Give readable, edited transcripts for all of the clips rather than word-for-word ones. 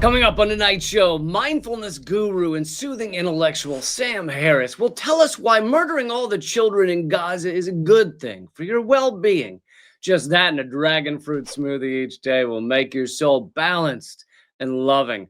Coming up on tonight's show, mindfulness guru and soothing intellectual Sam Harris will tell us why murdering all the children in Gaza is a good thing for your well-being. Just that and a dragon fruit smoothie each day will make your soul balanced and loving.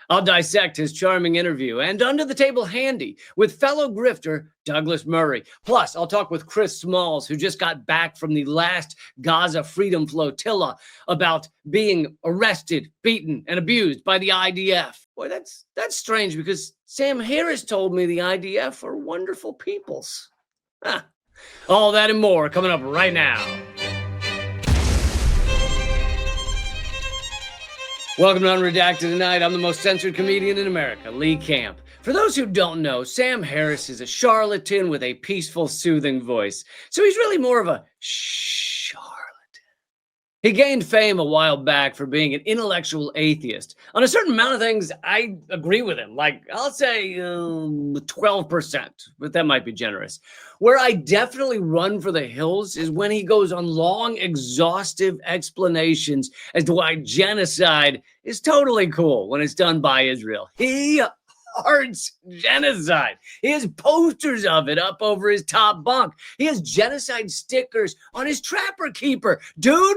I'll dissect his charming interview and under the table handy with fellow grifter Douglas Murray. Plus, I'll talk with Chris Smalls, who just got back from the last Gaza Freedom Flotilla, about being arrested, beaten, and abused by the IDF. Boy, that's strange because Sam Harris told me the IDF are wonderful peoples. All that and more coming up right now. Welcome to Unredacted tonight. I'm the most censored comedian in America, Lee Camp. For those who don't know, Sam Harris is a charlatan with a peaceful, soothing voice. So he's really more of a charlatan. He gained fame a while back for being an intellectual atheist. On a certain amount of things, I agree with him. Like, I'll say 12%, but that might be generous. Where I definitely run for the hills is when he goes on long, exhaustive explanations as to why genocide is totally cool when it's done by Israel. He hearts genocide. He has posters of it up over his top bunk. He has genocide stickers on his Trapper Keeper. Dude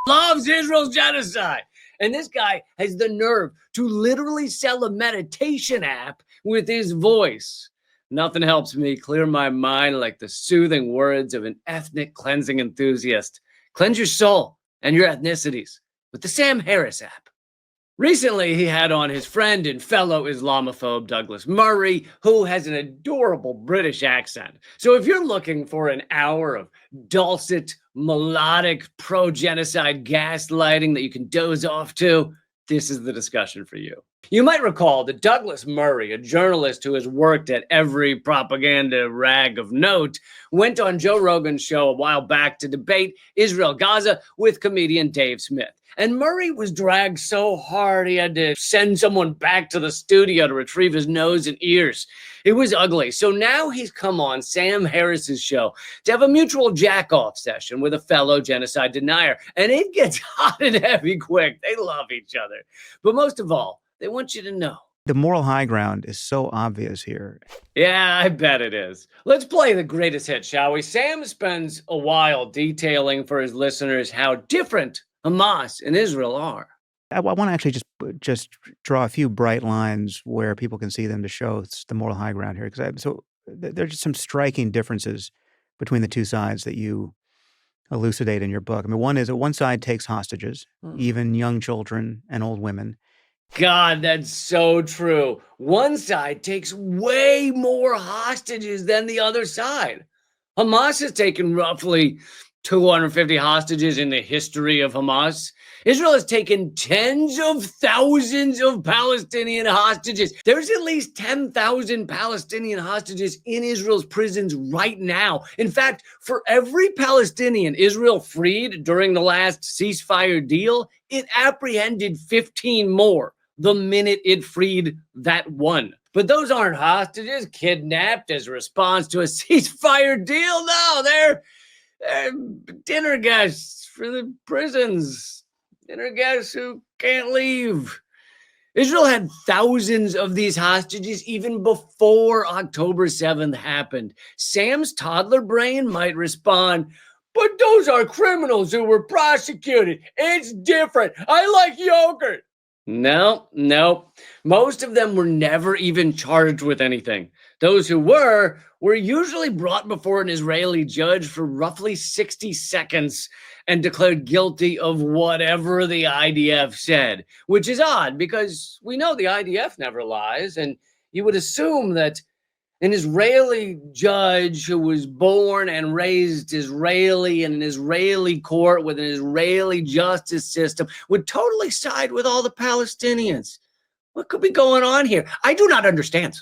loves Israel's genocide. And this guy has the nerve to literally sell a meditation app with his voice. Nothing helps me clear my mind like the soothing words of an ethnic cleansing enthusiast. Cleanse your soul and your ethnicities with the Sam Harris app. Recently, he had on his friend and fellow Islamophobe Douglas Murray, who has an adorable British accent. So if you're looking for an hour of dulcet, melodic, pro-genocide gaslighting that you can doze off to, this is the discussion for you. You might recall that Douglas Murray, a journalist who has worked at every propaganda rag of note, went on Joe Rogan's show a while back to debate Israel-Gaza with comedian Dave Smith. And Murray was dragged so hard he had to send someone back to the studio to retrieve his nose and ears. It was ugly. So now he's come on Sam Harris's show to have a mutual jack-off session with a fellow genocide denier. And it gets hot and heavy quick. They love each other. But most of all, they want you to know. The moral high ground is so obvious here. Yeah, I bet it is. Let's play the greatest hit, shall we? Sam spends a while detailing for his listeners how different Hamas and Israel are. I want to actually just draw a few bright lines where people can see them to show it's the moral high ground here. So there are just some striking differences between the two sides that you elucidate in your book. I mean, one is that one side takes hostages, even young children and old women. God, that's so true. One side takes way more hostages than the other side. Hamas has taken roughly 250 hostages in the history of Hamas. Israel has taken tens of thousands of Palestinian hostages. There's at least 10,000 Palestinian hostages in Israel's prisons right now. In fact, for every Palestinian Israel freed during the last ceasefire deal, it apprehended 15 more the minute it freed that one. But those aren't hostages kidnapped as a response to a ceasefire deal. No, they're dinner guests for the prisons. Dinner guests who can't leave. Israel had thousands of these hostages even before October 7th happened. Sam's toddler brain might respond, but those are criminals who were prosecuted. It's different. I like yogurt. No. Most of them were never even charged with anything. Those who were usually brought before an Israeli judge for roughly 60 seconds and declared guilty of whatever the IDF said, which is odd because we know the IDF never lies, and you would assume that an Israeli judge who was born and raised Israeli in an Israeli court with an Israeli justice system would totally side with all the Palestinians. What could be going on here? I do not understand.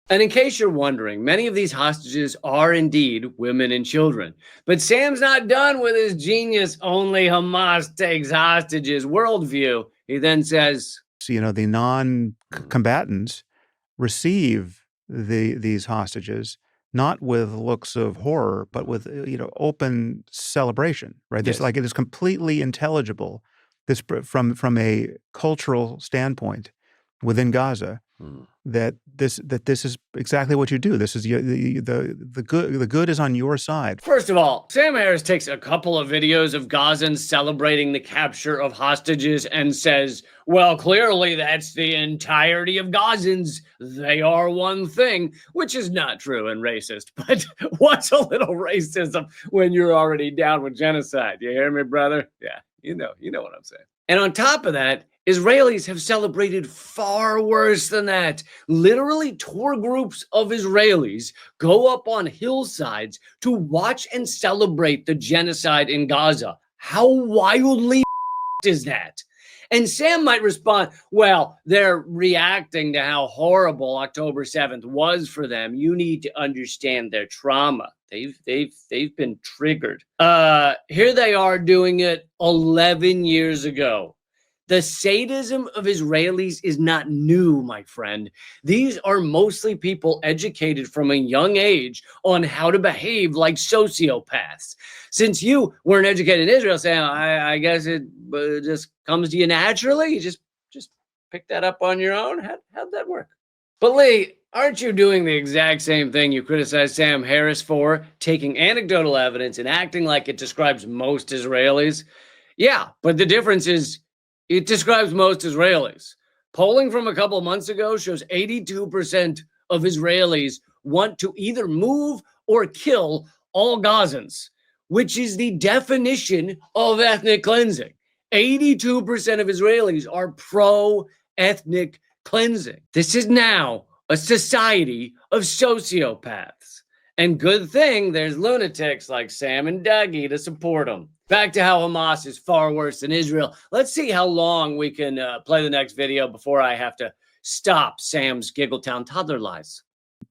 And in case you're wondering, many of these hostages are indeed women and children. But Sam's not done with his genius, only Hamas takes hostages worldview. He then says, So, the non-combatants receive these hostages not with looks of horror, but with open celebration, right? Yes. It is completely intelligible this from a cultural standpoint within Gaza, that this is exactly what you do. This is the good is on your side. First of all, Sam Harris takes a couple of videos of Gazans celebrating the capture of hostages and says, well, clearly that's the entirety of Gazans. They are one thing, which is not true and racist. But what's a little racism when you're already down with genocide? You hear me, brother? Yeah, you know what I'm saying. And on top of that, Israelis have celebrated far worse than that. Literally, tour groups of Israelis go up on hillsides to watch and celebrate the genocide in Gaza. How wildly is that? And Sam might respond, well, they're reacting to how horrible October 7th was for them. You need to understand their trauma. They've been triggered. Here they are doing it 11 years ago. The sadism of Israelis is not new, my friend. These are mostly people educated from a young age on how to behave like sociopaths. Since you weren't educated in Israel, Sam, I guess it just comes to you naturally. You just pick that up on your own. How'd that work? But Lee, aren't you doing the exact same thing you criticized Sam Harris for, taking anecdotal evidence and acting like it describes most Israelis? Yeah, but the difference is, it describes most Israelis. Polling from a couple of months ago shows 82% of Israelis want to either move or kill all Gazans, which is the definition of ethnic cleansing. 82% of Israelis are pro-ethnic cleansing. This is now a society of sociopaths. And good thing there's lunatics like Sam and Dougie to support them. Back to how Hamas is far worse than Israel. Let's see how long we can play the next video before I have to stop Sam's Giggletown toddler lies.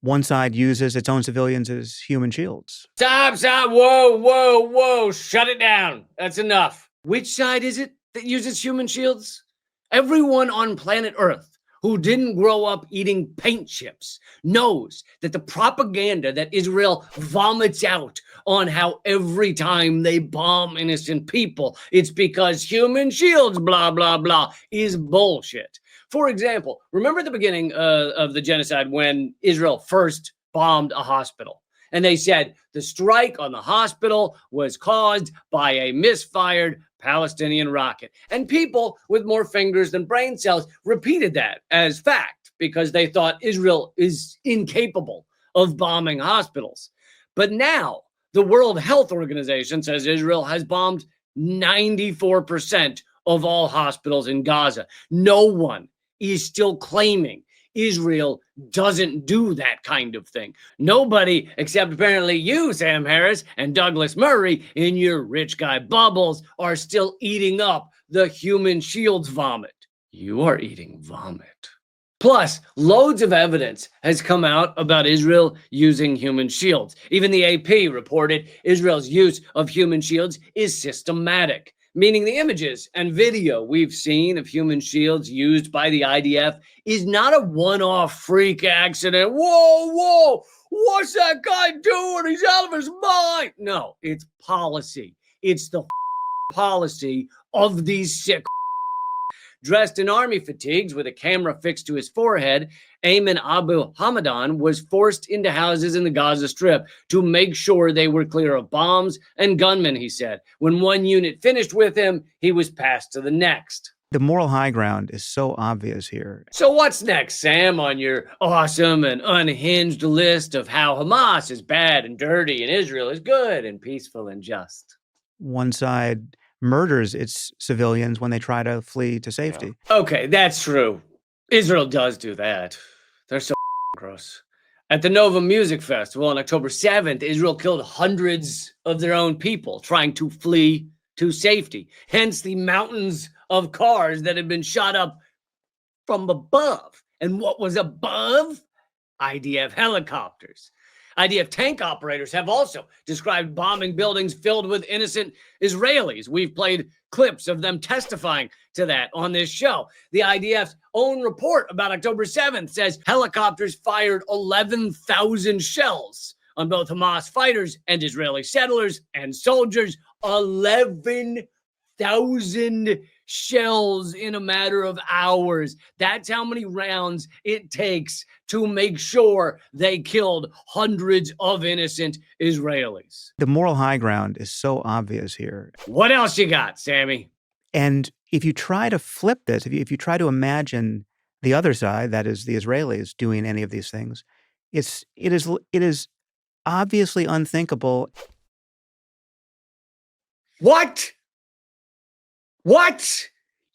One side uses its own civilians as human shields. Stop. Whoa. Shut it down. That's enough. Which side is it that uses human shields? Everyone on planet Earth who didn't grow up eating paint chips knows that the propaganda that Israel vomits out on how every time they bomb innocent people, it's because human shields, blah, blah, blah, is bullshit. For example, remember the beginning of the genocide when Israel first bombed a hospital? And they said the strike on the hospital was caused by a misfired Palestinian rocket. And people with more fingers than brain cells repeated that as fact because they thought Israel is incapable of bombing hospitals. But now the World Health Organization says Israel has bombed 94% of all hospitals in Gaza. No one is still claiming Israel doesn't do that kind of thing. Nobody, except apparently you, Sam Harris, and Douglas Murray in your rich guy bubbles, are still eating up the human shields vomit. You are eating vomit. Plus, loads of evidence has come out about Israel using human shields. Even the AP reported Israel's use of human shields is systematic, meaning the images and video we've seen of human shields used by the IDF is not a one-off freak accident. Whoa, what's that guy doing? He's out of his mind. No, it's policy. It's the policy of these sick. Dressed in army fatigues with a camera fixed to his forehead, Ayman Abu Hamadan was forced into houses in the Gaza Strip to make sure they were clear of bombs and gunmen, he said. When one unit finished with him, he was passed to the next. The moral high ground is so obvious here. So what's next, Sam, on your awesome and unhinged list of how Hamas is bad and dirty and Israel is good and peaceful and just? One side murders its civilians when they try to flee to safety. Okay, that's true. Israel does do that. They're so gross. At the Nova Music Festival on October 7th, Israel killed hundreds of their own people trying to flee to safety. Hence the mountains of cars that had been shot up from above. And what was above? IDF helicopters. IDF tank operators have also described bombing buildings filled with innocent Israelis. We've played clips of them testifying to that on this show. The IDF's own report about October 7th says helicopters fired 11,000 shells on both Hamas fighters and Israeli settlers and soldiers. 11,000 shells in a matter of hours. That's how many rounds it takes to make sure they killed hundreds of innocent Israelis. The moral high ground is so obvious here. What else you got, Sammy? And if you try to flip this, if you try to imagine the other side, that is the Israelis, doing any of these things, it is obviously unthinkable. What? What?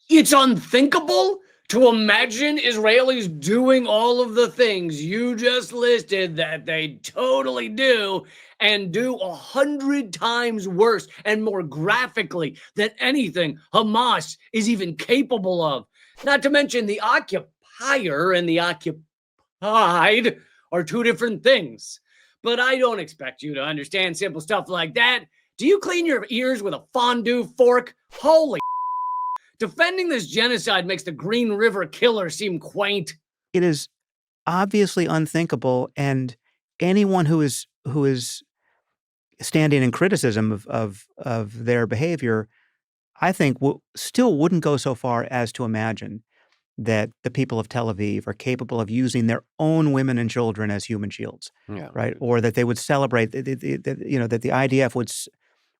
It's unthinkable to imagine Israelis doing all of the things you just listed that they totally do, and do 100 times worse and more graphically than anything Hamas is even capable of. Not to mention the occupier and the occupied are two different things. But I don't expect you to understand simple stuff like that. Do you clean your ears with a fondue fork? Holy defending this genocide makes the Green River Killer seem quaint. It is obviously unthinkable, and anyone who is standing in criticism of their behavior, I think, still wouldn't go so far as to imagine that the people of Tel Aviv are capable of using their own women and children as human shields, right? Or that they would celebrate that the IDF would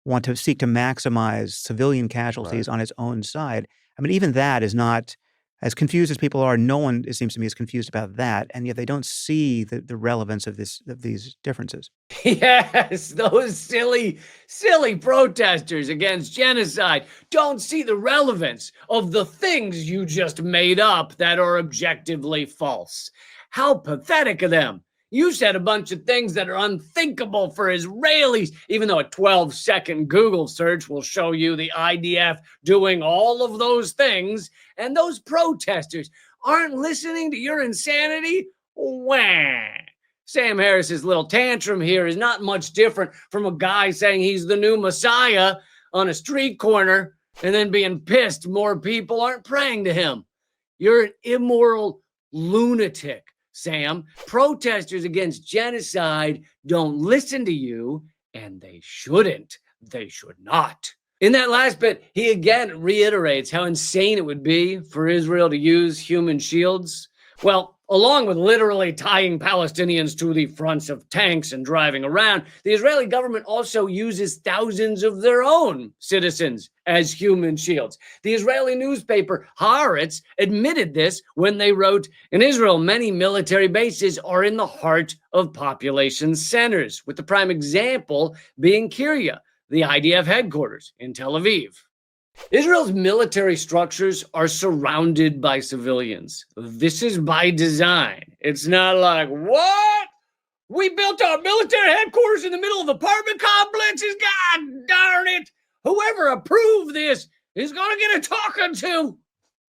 want to seek to maximize civilian casualties on its own side. I mean, even that is not, as confused as people are, no one, it seems to me, is confused about that, and yet they don't see the relevance of these differences. Yes, those silly protesters against genocide don't see the relevance of the things you just made up that are objectively false. How pathetic of them. You said a bunch of things that are unthinkable for Israelis, even though a 12-second Google search will show you the IDF doing all of those things, and those protesters aren't listening to your insanity? Wah! Sam Harris's little tantrum here is not much different from a guy saying he's the new Messiah on a street corner and then being pissed more people aren't praying to him. You're an immoral lunatic, Sam. Protesters against genocide don't listen to you, and they shouldn't. They should not. In that last bit, he again reiterates how insane it would be for Israel to use human shields. Well, along with literally tying Palestinians to the fronts of tanks and driving around, the Israeli government also uses thousands of their own citizens as human shields. The Israeli newspaper Haaretz admitted this when they wrote, "In Israel, many military bases are in the heart of population centers," with the prime example being Kiryat, the IDF headquarters in Tel Aviv. Israel's military structures are surrounded by civilians. This is by design. It's not like, what? We built our military headquarters in the middle of apartment complexes? God darn it. Whoever approved this is going to get a talking to.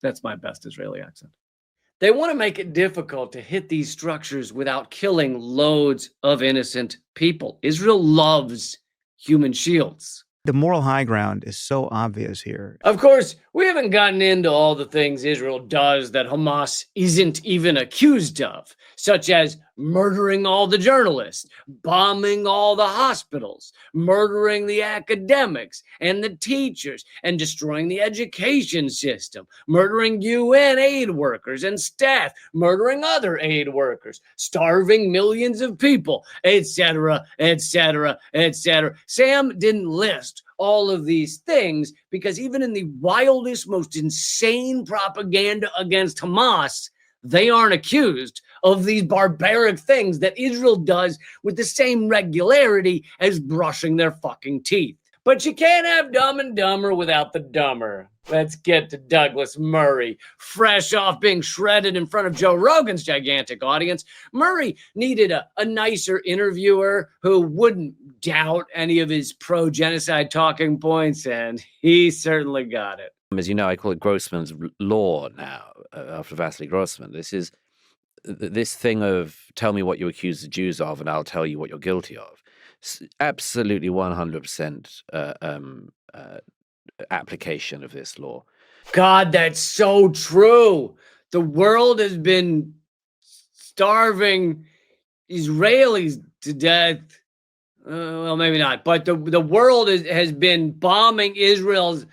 That's my best Israeli accent. They want to make it difficult to hit these structures without killing loads of innocent people. Israel loves human shields. The moral high ground is so obvious here. Of course, we haven't gotten into all the things Israel does that Hamas isn't even accused of, such as murdering all the journalists, bombing all the hospitals, murdering the academics and the teachers, and destroying the education system, murdering UN aid workers and staff, murdering other aid workers, starving millions of people, etc., etc., etc. Sam didn't list all of these things because even in the wildest, most insane propaganda against Hamas, they aren't accused of these barbaric things that Israel does with the same regularity as brushing their fucking teeth. But you can't have Dumb and Dumber without the dumber. Let's get to Douglas Murray. Fresh off being shredded in front of Joe Rogan's gigantic audience, Murray needed a nicer interviewer who wouldn't doubt any of his pro-genocide talking points, and he certainly got it. As you know, I call it Grossman's law now, after Vasily Grossman. This is this thing of tell me what you accuse the Jews of, and I'll tell you what you're guilty of. Absolutely 100% application of this law. God, that's so true. The world has been starving Israelis to death. Well, maybe not, but the world has been bombing Israel's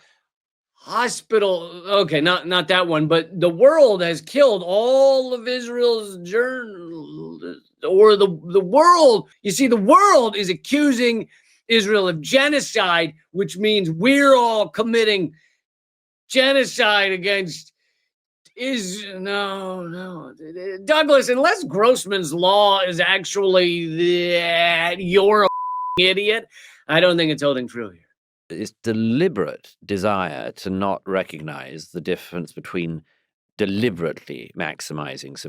hospital. Okay, not that one, but the world has killed all of Israel's journalists, or the world. You see, the world is accusing Israel of genocide, which means we're all committing genocide against no, Douglas, unless Grossman's law is actually that you're an idiot, I don't think it's holding true here. It's deliberate desire to not recognize the difference between deliberately maximizing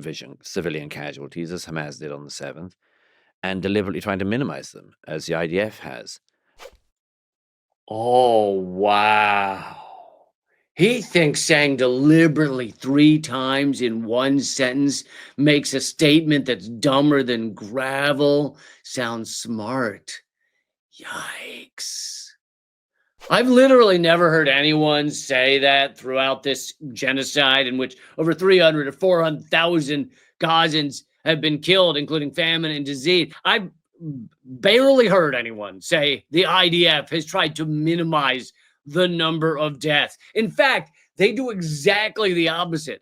civilian casualties, as Hamas did on the 7th, and deliberately trying to minimize them, as the IDF has. Oh, wow. He thinks saying deliberately 3 times in one sentence makes a statement that's dumber than gravel sounds smart. Yikes. I've literally never heard anyone say that throughout this genocide, in which over 300 or 400,000 Gazans have been killed, including famine and disease. I've barely heard anyone say the IDF has tried to minimize the number of deaths. In fact, they do exactly the opposite.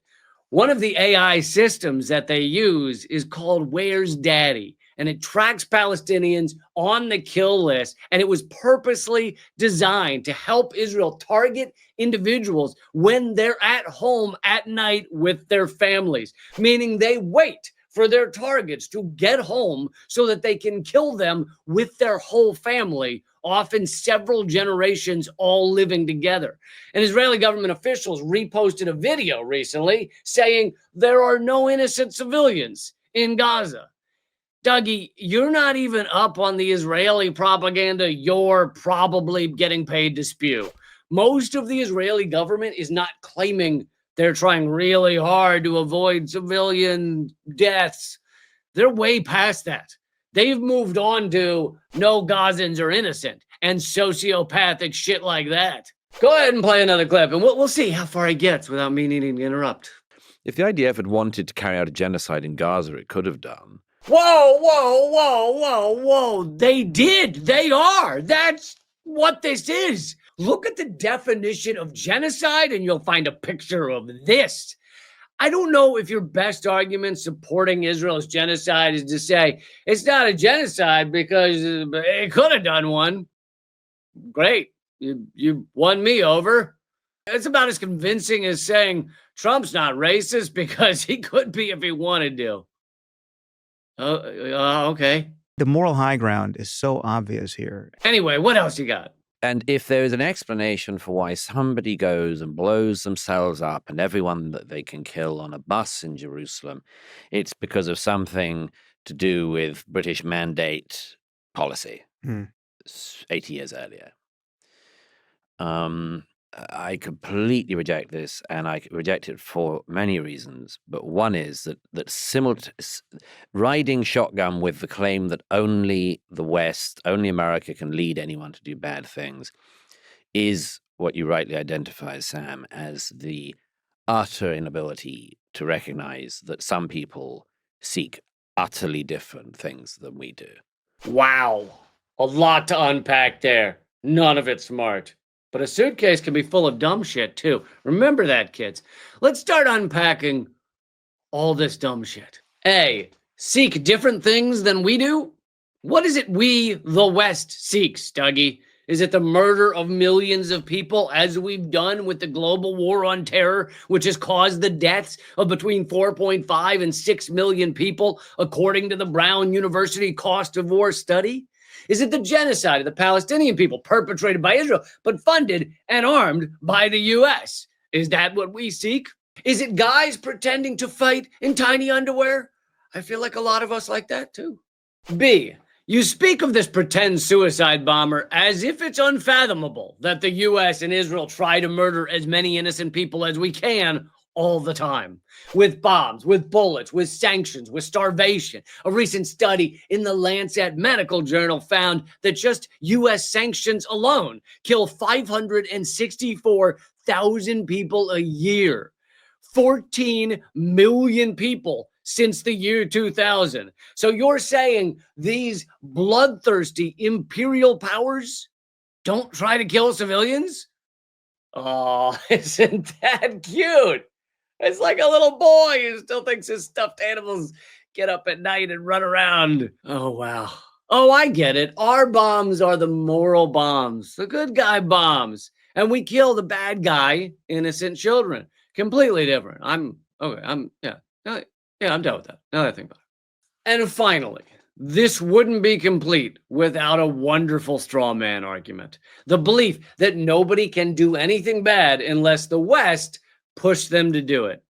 One of the AI systems that they use is called Where's Daddy, and it tracks Palestinians on the kill list, and it was purposely designed to help Israel target individuals when they're at home at night with their families, meaning they wait for their targets to get home so that they can kill them with their whole family, often several generations all living together. And Israeli government officials reposted a video recently saying there are no innocent civilians in Gaza. Dougie, you're not even up on the Israeli propaganda you're probably getting paid to spew. Most of the Israeli government is not claiming they're trying really hard to avoid civilian deaths. They're way past that. They've moved on to no Gazans are innocent and sociopathic shit like that. Go ahead and play another clip, and we'll see how far he gets without me needing to interrupt. If the IDF had wanted to carry out a genocide in Gaza, it could have done. Whoa. They did. They are. That's what this is. Look at the definition of genocide and you'll find a picture of this. I don't know if your best argument supporting Israel's genocide is to say it's not a genocide because it could have done one. Great. You won me over. It's about as convincing as saying Trump's not racist because he could be if he wanted to. Okay. The moral high ground is so obvious here. Anyway, what else you got? And if there is an explanation for why somebody goes and blows themselves up and everyone that they can kill on a bus in Jerusalem, it's because of something to do with British mandate policy 80 years earlier. I completely reject this, and I reject it for many reasons. But one is that riding shotgun with the claim that only the West, only America can lead anyone to do bad things is what you rightly identify, Sam, as the utter inability to recognize that some people seek utterly different things than we do. Wow. A lot to unpack there. None of it smart. But a suitcase can be full of dumb shit, too. Remember that, kids. Let's start unpacking all this dumb shit. A, seek different things than we do? What is it we, the West, seeks, Dougie? Is it the murder of millions of people, as we've done with the global war on terror, which has caused the deaths of between 4.5 and 6 million people, according to the Brown University Cost of War study? Is it the genocide of the Palestinian people perpetrated by Israel, but funded and armed by the U.S.? Is that what we seek? Is it guys pretending to fight in tiny underwear? I feel like a lot of us like that too. B, you speak of this pretend suicide bomber as if it's unfathomable that the U.S. and Israel try to murder as many innocent people as we can all the time, with bombs, with bullets, with sanctions, with starvation. A recent study in the Lancet Medical Journal found that just U.S. sanctions alone kill 564,000 people a year, 14 million people since the year 2000. So you're saying these bloodthirsty imperial powers don't try to kill civilians? Oh, isn't that cute? It's like a little boy who still thinks his stuffed animals get up at night and run around. Oh, wow. Oh, I get it. Our bombs are the moral bombs, the good guy bombs. And we kill the bad guy, innocent children. Completely different. I'm okay. I'm done with that. Now that I think about it. And finally, this wouldn't be complete without a wonderful straw man argument. The belief that nobody can do anything bad unless the West push them to do it.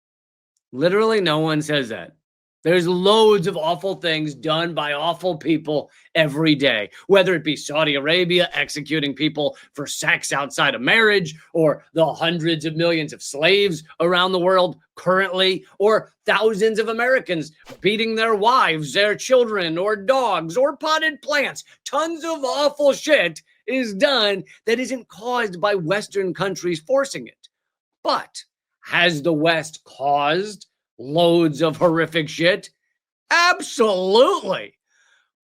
Literally, no one says that. There's loads of awful things done by awful people every day, whether it be Saudi Arabia executing people for sex outside of marriage, or the hundreds of millions of slaves around the world currently, or thousands of Americans beating their wives, their children, or dogs, or potted plants. Tons of awful shit is done that isn't caused by Western countries forcing it. But has the West caused loads of horrific shit? Absolutely.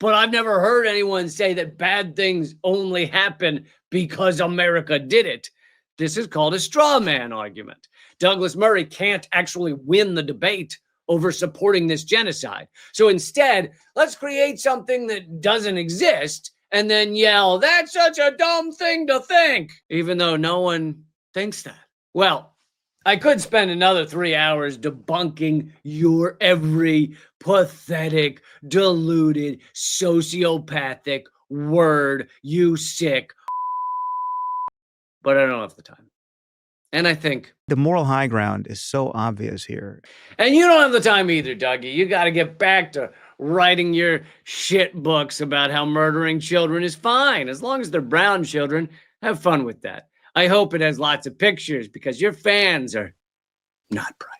But I've never heard anyone say that bad things only happen because America did it. This is called a straw man argument. Douglas Murray can't actually win the debate over supporting this genocide. So instead, let's create something that doesn't exist and then yell, "That's such a dumb thing to think," even though no one thinks that. Well, I could spend another 3 hours debunking your every pathetic, deluded, sociopathic word, you sick, but I don't have the time. And I think, The moral high ground is so obvious here. and you don't have the time either, Dougie. You got to get back to writing your shit books about how murdering children is fine, as long as they're brown children. Have fun with that. I hope it has lots of pictures because your fans are not bright.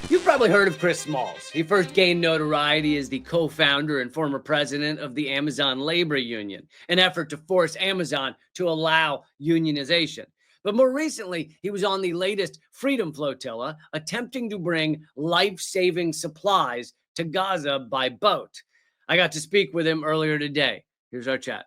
You've probably heard of Chris Smalls. He first gained notoriety as the co-founder and former president of the Amazon Labor Union, an effort to force Amazon to allow unionization. But more recently, he was on the latest Freedom Flotilla, attempting to bring life-saving supplies to Gaza by boat. I got to speak with him earlier today. Here's our chat.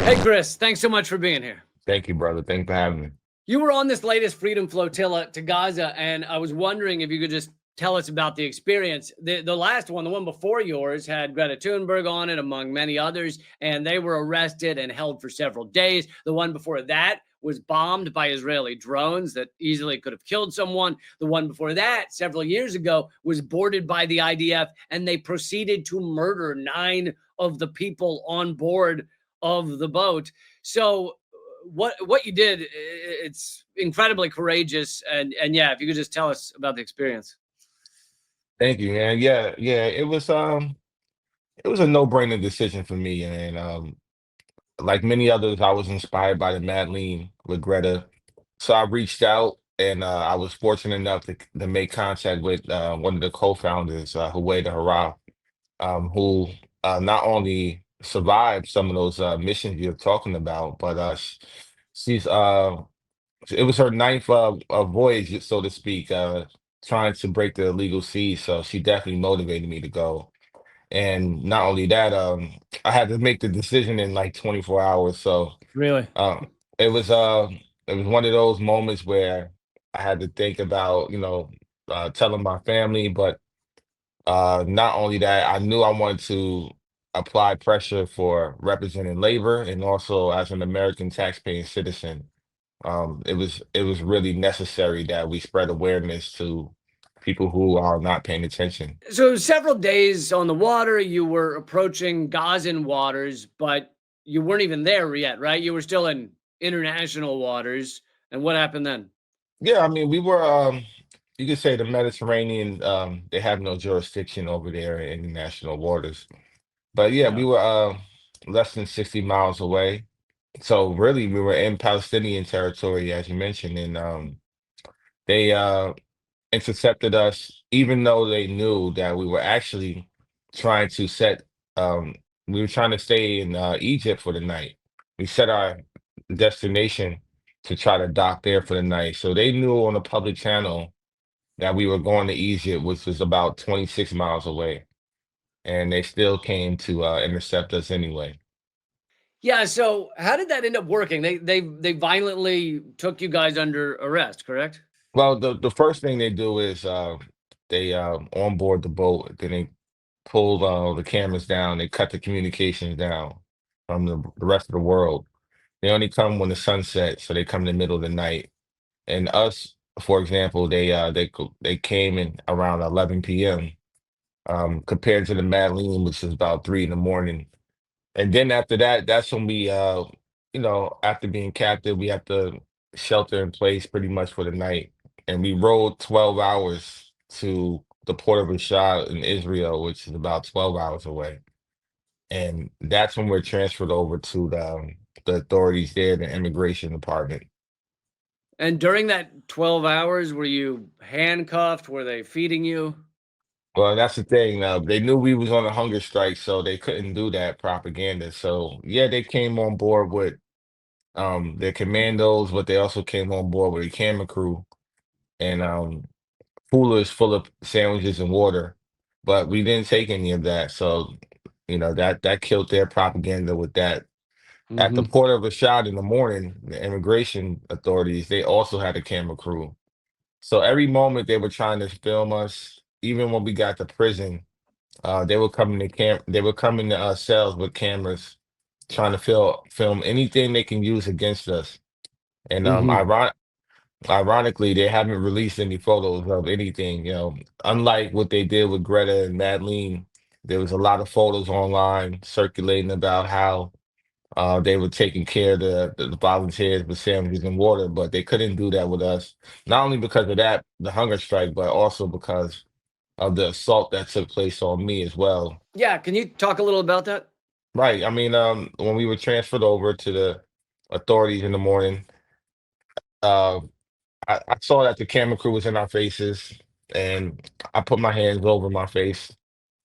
Hey, Chris, thanks so much for being here. Thank you, brother. Thanks for having me. You were on this latest Freedom Flotilla to Gaza, and I was wondering if you could just tell us about the experience. The last one, the one before yours, had Greta Thunberg on it, among many others, and they were arrested and held for several days. The one before that was bombed by Israeli drones that easily could have killed someone. The one before that, several years ago, was boarded by the IDF, and they proceeded to murder 9 of the people on board of the boat. So what you did, it's incredibly courageous. And yeah, if you could just tell us about the experience. Thank you, man. Yeah, it was a no-brainer decision for me. And like many others, I was inspired by the Mad Lean with Greta. So I reached out, and I was fortunate enough to make contact with one of the co-founders, Huweda Hara, who not only survived some of those missions you're talking about, but she's it was her ninth voyage, so to speak, trying to break the illegal seas. So she definitely motivated me to go. And not only that, I had to make the decision in like 24 hours. So Really? um, it was uh, it was one of those moments where I had to think about, telling my family, but not only that, I knew I wanted to apply pressure for representing labor and also as an American taxpaying citizen. It was really necessary that we spread awareness to people who are not paying attention. So several days on the water, you were approaching Gazan waters, but you weren't even there yet, right? You were still in international waters. And what happened then? Yeah, I mean, we were, you could say the Mediterranean, they have no jurisdiction over there in international waters. But yeah, Yeah. we were less than 60 miles away. So really, we were in Palestinian territory, as you mentioned, and they intercepted us, even though they knew that we were actually trying to set, um, we were trying to stay in Egypt for the night. We set our destination to try to dock there for the night. So they knew on a public channel that we were going to Egypt, which was about 26 miles away. And they still came to intercept us anyway. Yeah, so how did that end up working? They violently took you guys under arrest, correct? Well, the first thing they do is they onboard the boat, then they pull the cameras down, they cut the communications down from the rest of the world. They only come when the sun sets, so they come in the middle of the night. And us, for example, they came in around 11 p.m. Compared to the Madeleine, which is about 3 in the morning. And then after that, that's when we after being captive, we have to shelter in place pretty much for the night. And we rode 12 hours to the port of Rashad in Israel, which is about 12 hours away. And that's when we're transferred over to the authorities there, the immigration department. And during that 12 hours, were you handcuffed? Were they feeding you? Well, that's the thing. They knew we was on a hunger strike, so they couldn't do that propaganda. So yeah, they came on board with their commandos, but they also came on board with a camera crew and coolers full of sandwiches and water. But we didn't take any of that, so that killed their propaganda with that. At the Hmm. port of Rashad in the morning, the immigration authorities, they also had a camera crew. So every moment they were trying to film us, even when we got to prison, they would come in they would come in the cells with cameras, trying to film anything they can use against us. And Hmm. ironically, they haven't released any photos of anything. Unlike what they did with Greta and Madeline, there was a lot of photos online circulating about how they were taking care of the volunteers with sandwiches and water, but they couldn't do that with us. Not only because of that, the hunger strike, but also because of the assault that took place on me as well. Yeah, can you talk a little about that? Right. I mean, when we were transferred over to the authorities in the morning, uh, I saw that the camera crew was in our faces, and I put my hands over my face,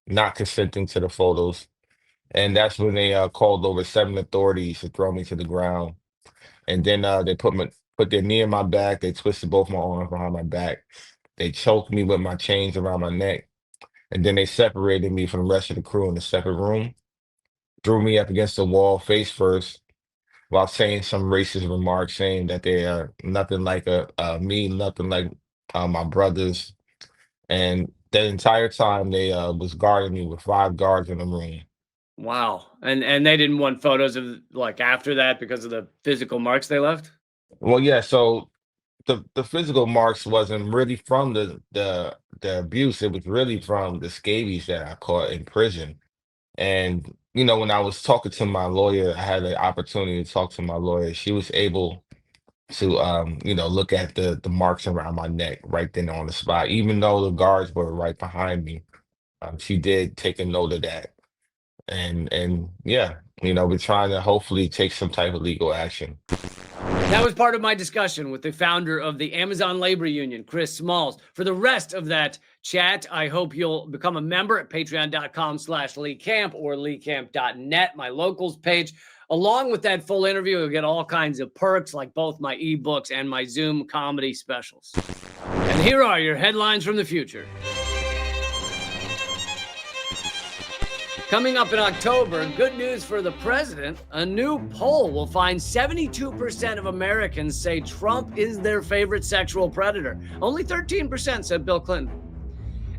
not consenting to the photos. And that's when they called over 7 authorities to throw me to the ground. And then they put their knee in my back. They twisted both my arms behind my back. They choked me with my chains around my neck. And then they separated me from the rest of the crew in a separate room, threw me up against the wall face first, while saying some racist remarks, saying that they are nothing like me, nothing like my brothers. And the entire time they was guarding me with 5 guards in the room. Wow. And they didn't want photos of like after that because of the physical marks they left? Well, yeah, so the physical marks wasn't really from the abuse. It was really from the scabies that I caught in prison. And when I was talking to my lawyer, I had the opportunity to talk to my lawyer. She was able to look at the marks around my neck right then on the spot, even though the guards were right behind me. She did take a note of that. And yeah, we're trying to hopefully take some type of legal action. That was part of my discussion with the founder of the Amazon Labor Union, Chris Smalls. For the rest of that chat, I hope you'll become a member at patreon.com/LeeCamp or LeeCamp.net, my locals page. Along with that full interview, you'll get all kinds of perks like both my ebooks and my Zoom comedy specials. And here are your headlines from the future. Coming up in October, good news for the president. A new poll will find 72% of Americans say Trump is their favorite sexual predator. Only 13% said Bill Clinton.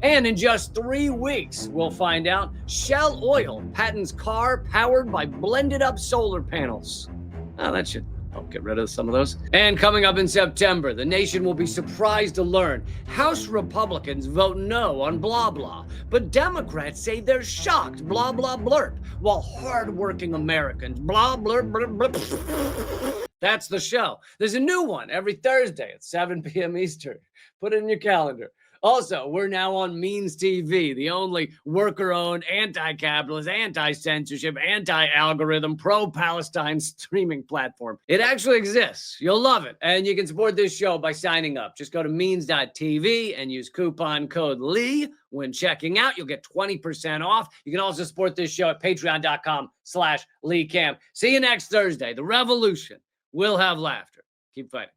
And in just 3 weeks, we'll find out Shell Oil patents car powered by blended up solar panels. Oh, that should help get rid of some of those. And coming up in September, the nation will be surprised to learn House Republicans vote no on blah blah, but Democrats say they're shocked, blah blah blurp, while hardworking Americans blah blurp blurp blurp. That's the show. There's a new one every Thursday at 7 p.m. Eastern. Put it in your calendar. Also, we're now on Means TV, the only worker-owned, anti-capitalist, anti-censorship, anti-algorithm, pro-Palestine streaming platform. It actually exists. You'll love it. And you can support this show by signing up. Just go to means.tv and use coupon code Lee. When checking out, you'll get 20% off. You can also support this show at patreon.com/LeeCamp. See you next Thursday. The revolution will have laughter. Keep fighting.